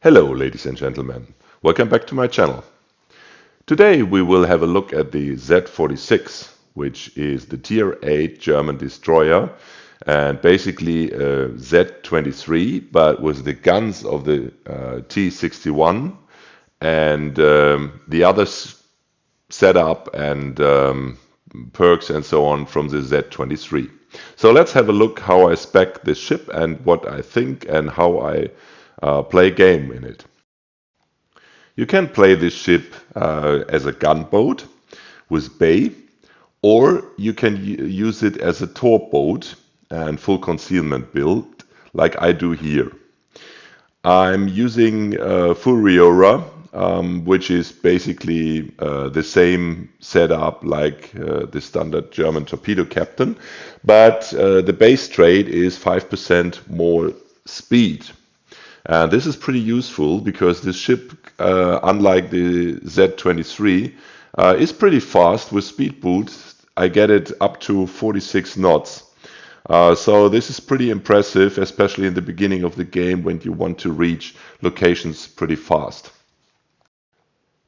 Hello, ladies and gentlemen. Welcome back to my channel. Today we will have a look at the Z-46, which is the Tier 8 German destroyer and basically a Z-23, but with the guns of the T-61 and the other setup and perks and so on from the Z-23. So let's have a look how I spec this ship and what I think and how I play game in it. You can play this ship as a gunboat with bay, or you can use it as a torp boat and full concealment build, like I do here. I'm using Furiora, which is basically the same setup like the standard German torpedo captain, but the base trait is 5% more speed. And this is pretty useful because this ship, unlike the Z-23, is pretty fast with speed boost. I get it up to 46 knots. So this is pretty impressive, especially in the beginning of the game when you want to reach locations pretty fast.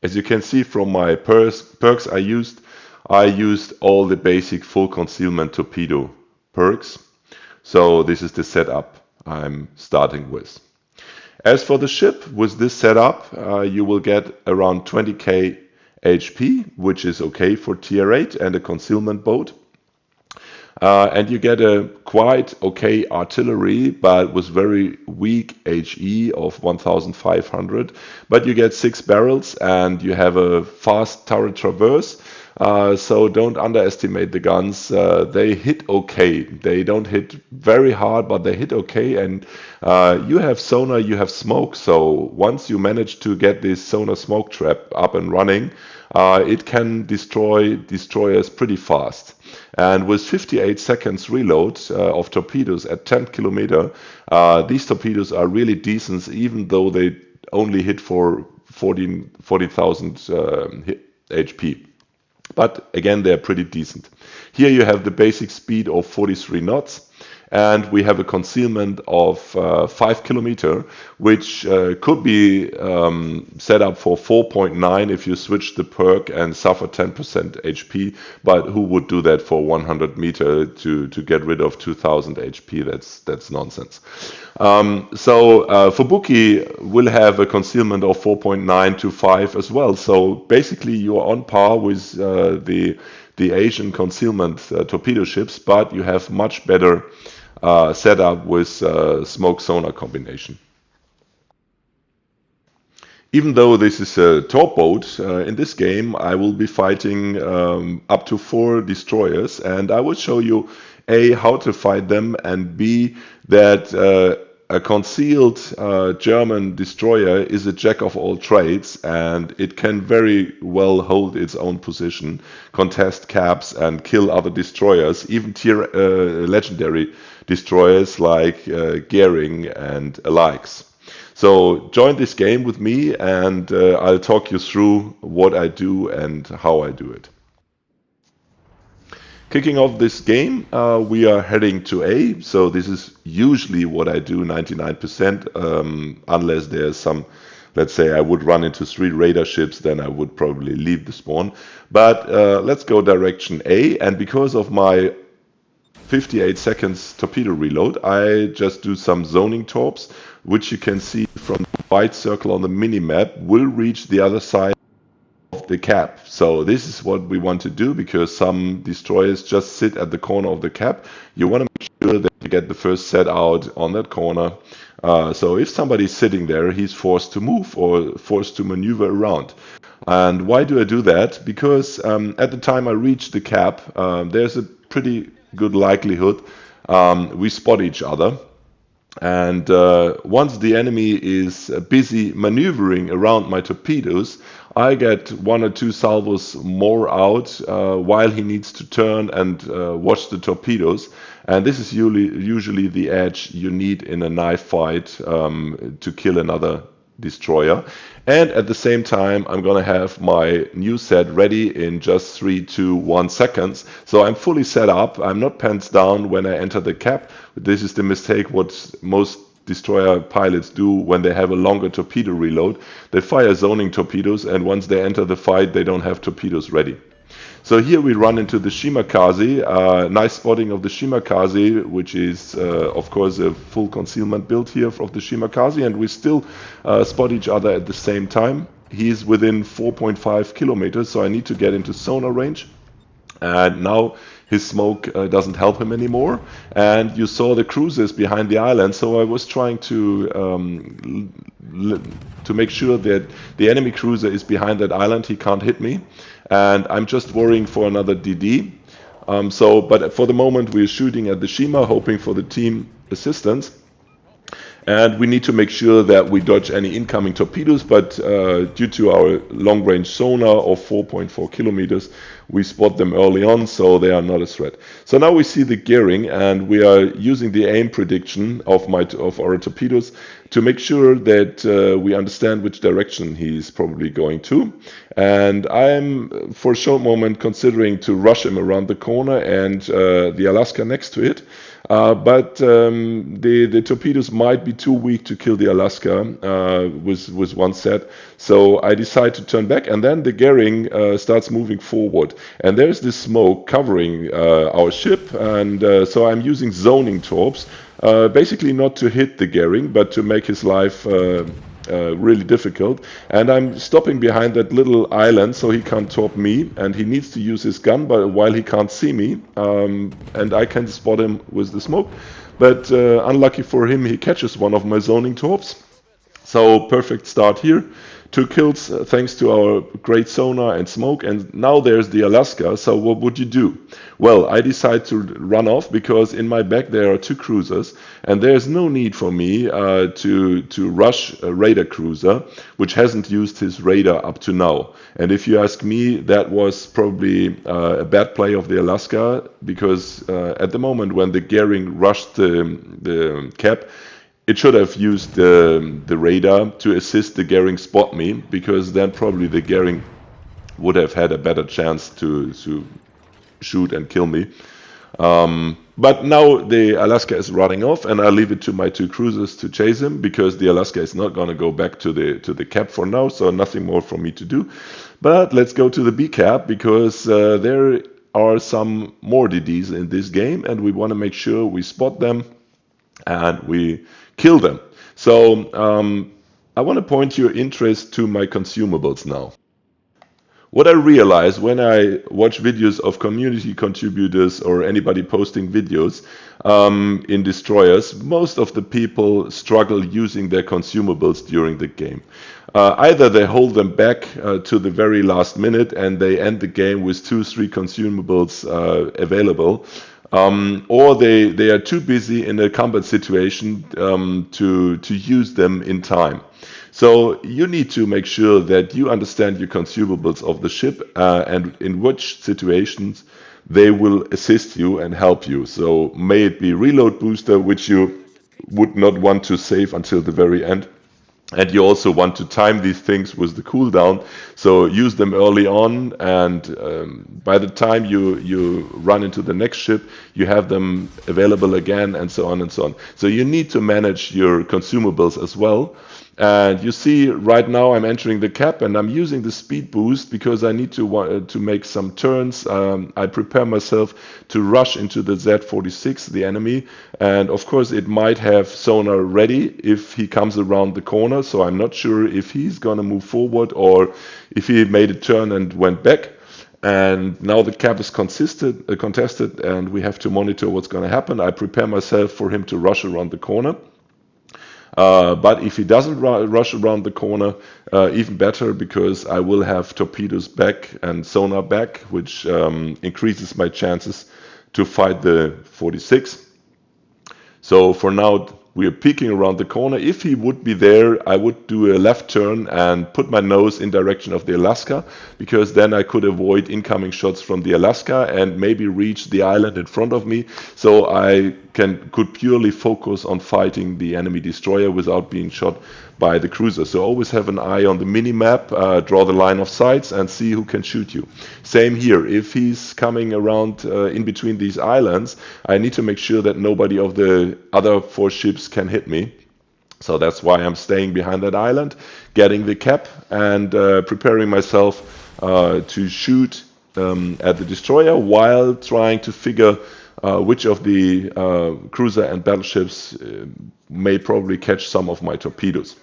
As you can see from my perks I used all the basic full concealment torpedo perks. So this is the setup I'm starting with. As for the ship, with this setup, you will get around 20k HP, which is okay for Tier 8 and a concealment boat. And you get a quite okay artillery, but with very weak HE of 1500. But you get 6 barrels and you have a fast turret traverse. So don't underestimate the guns. They hit okay. They don't hit very hard, but they hit okay. And you have sonar, you have smoke. So once you manage to get this sonar smoke trap up and running, it can destroy destroyers pretty fast. And with 58 seconds reload of torpedoes at 10 kilometer, these torpedoes are really decent, even though they only hit for 40,000 HP. But again, they're pretty decent. Here you have the basic speed of 43 knots. And we have a concealment of 5 kilometer, which could be set up for 4.9 if you switch the perk and suffer 10% HP. But who would do that for 100 meter to get rid of 2000 HP? That's nonsense. Fubuki will have a concealment of 4.9 to 5 as well. So basically, you are on par with the Asian concealment torpedo ships, but you have much better setup with smoke sonar combination. Even though this is a torp boat, in this game I will be fighting up to 4 destroyers, and I will show you A, how to fight them, and B, that a concealed German destroyer is a jack of all trades, and it can very well hold its own position, contest caps, and kill other destroyers, even legendary destroyers like Goering and alikes. So join this game with me and I'll talk you through what I do and how I do it. Kicking off this game, we are heading to A. So this is usually what I do 99%, unless there's some, let's say I would run into 3 radar ships, then I would probably leave the spawn. But let's go direction A, and because of my 58 seconds torpedo reload, I just do some zoning torps, which you can see from the white circle on the mini-map will reach the other side of the cap. So this is what we want to do, because some destroyers just sit at the corner of the cap. You want to make sure that you get the first set out on that corner. So if somebody's sitting there, he's forced to move or forced to maneuver around. And why do I do that? Because at the time I reach the cap, there's a pretty good likelihood we spot each other. And once the enemy is busy maneuvering around my torpedoes, I get 1 or 2 salvos more out while he needs to turn and watch the torpedoes. And this is usually the edge you need in a knife fight to kill another destroyer. And at the same time, I'm going to have my new set ready in just 3, 2, 1 seconds. So I'm fully set up. I'm not pants down when I enter the cap. This is the mistake what most destroyer pilots do when they have a longer torpedo reload. They fire zoning torpedoes, and once they enter the fight, they don't have torpedoes ready. So here we run into the Shimakaze, nice spotting of the Shimakaze, which is of course a full concealment build here of the Shimakaze, and we still spot each other at the same time. He's within 4.5 kilometers, so I need to get into sonar range. And now his smoke doesn't help him anymore. And you saw the cruisers behind the island, so I was trying to make sure that the enemy cruiser is behind that island. He can't hit me. And I'm just worrying for another DD. But for the moment, we're shooting at the Shima, hoping for the team assistance. And we need to make sure that we dodge any incoming torpedoes, but due to our long-range sonar of 4.4 kilometers, we spot them early on, so they are not a threat. So now we see the gearing, and we are using the aim prediction of our torpedoes to make sure that we understand which direction he's probably going to. And I'm, for a short moment, considering to rush him around the corner and the Alaska next to it. But the torpedoes might be too weak to kill the Alaska with one set. So I decide to turn back, and then the gearing starts moving forward. And there's this smoke covering our ship, and so I'm using zoning torps, basically not to hit the gearing, but to make his life really difficult. And I'm stopping behind that little island so he can't torp me, and he needs to use his gun but while he can't see me, and I can spot him with the smoke. But unlucky for him, he catches one of my zoning torps. So perfect start here. 2 kills thanks to our great sonar and smoke, and now there's the Alaska. So what would you do? Well, I decide to run off because in my back there are 2 cruisers, and there's no need for me to rush a radar cruiser which hasn't used his radar up to now. And if you ask me, that was probably a bad play of the Alaska, because at the moment when the gearing rushed the cap, it should have used the radar to assist the gearing spot me, because then probably the gearing would have had a better chance to shoot and kill me. But now the Alaska is running off, and I leave it to my 2 cruisers to chase him, because the Alaska is not going to go back to the cap for now, so nothing more for me to do. But let's go to the B cap, because there are some more DDs in this game, and we want to make sure we spot them and we kill them. So I want to point your interest to my consumables now. What I realize when I watch videos of community contributors or anybody posting videos in destroyers, most of the people struggle using their consumables during the game. Either they hold them back to the very last minute and they end the game with 2-3 consumables available, or they are too busy in a combat situation to use them in time. So you need to make sure that you understand your consumables of the ship and in which situations they will assist you and help you. So may it be reload booster, which you would not want to save until the very end. And you also want to time these things with the cooldown, so use them early on, and by the time you run into the next ship, you have them available again, and so on and so on. So you need to manage your consumables as well. And you see right now I'm entering the cap, and I'm using the speed boost because I need to make some turns. I prepare myself to rush into the Z-46, the enemy, and of course it might have sonar ready if he comes around the corner, so I'm not sure if he's gonna move forward or if he made a turn and went back. And now the cap is contested, and we have to monitor what's gonna happen. I prepare myself for him to rush around the corner. But if he doesn't rush around the corner, even better, because I will have torpedoes back and sonar back, which increases my chances to fight the 46. So for now, we are peeking around the corner. If he would be there, I would do a left turn and put my nose in direction of the Alaska, because then I could avoid incoming shots from the Alaska and maybe reach the island in front of me, so I could purely focus on fighting the enemy destroyer without being shot by the cruiser. So always have an eye on the mini-map, draw the line of sights and see who can shoot you. Same here, if he's coming around in between these islands, I need to make sure that nobody of the other 4 ships can hit me. So that's why I'm staying behind that island, getting the cap and preparing myself to shoot at the destroyer while trying to figure which of the cruiser and battleships may probably catch some of my torpedoes.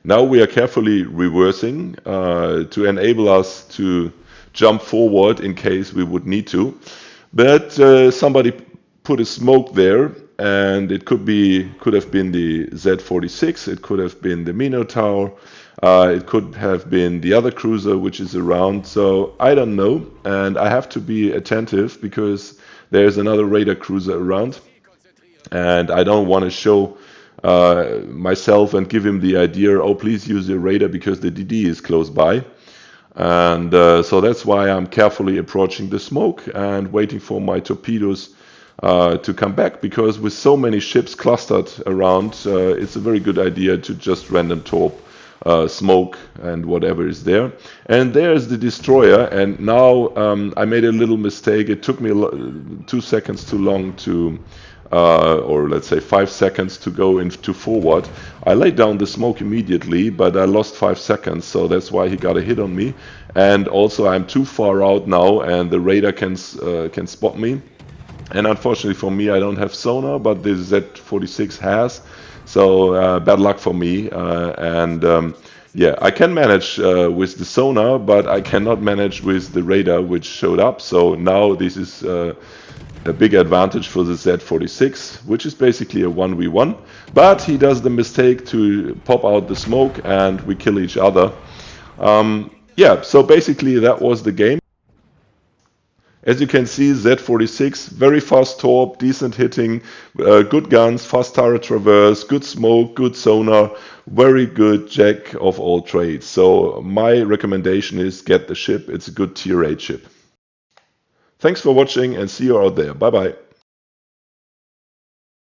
Now we are carefully reversing to enable us to jump forward in case we would need to. But somebody put a smoke there, and it could have been the Z-46, it could have been the Minotaur, it could have been the other cruiser which is around. So I don't know, and I have to be attentive because there's another radar cruiser around, and I don't want to show myself and give him the idea, oh, please use your radar because the DD is close by. And so that's why I'm carefully approaching the smoke and waiting for my torpedoes to come back, because with so many ships clustered around, it's a very good idea to just random torp smoke and whatever is there. And there's the destroyer, and now I made a little mistake. It took me 2 seconds too long to or let's say 5 seconds to go into forward. I laid down the smoke immediately, but I lost 5 seconds, so that's why he got a hit on me. And also I'm too far out now, and the radar can spot me. And unfortunately for me, I don't have sonar, but the Z-46 has. So bad luck for me. Yeah, I can manage with the sonar, but I cannot manage with the radar which showed up. So now this is a big advantage for the Z-46, which is basically a 1v1. But he does the mistake to pop out the smoke and we kill each other. Yeah, so basically that was the game. As you can see, Z-46, very fast torp, decent hitting, good guns, fast turret traverse, good smoke, good sonar, very good jack of all trades. So my recommendation is get the ship. It's a good tier 8 ship. Thanks for watching and see you out there. Bye bye.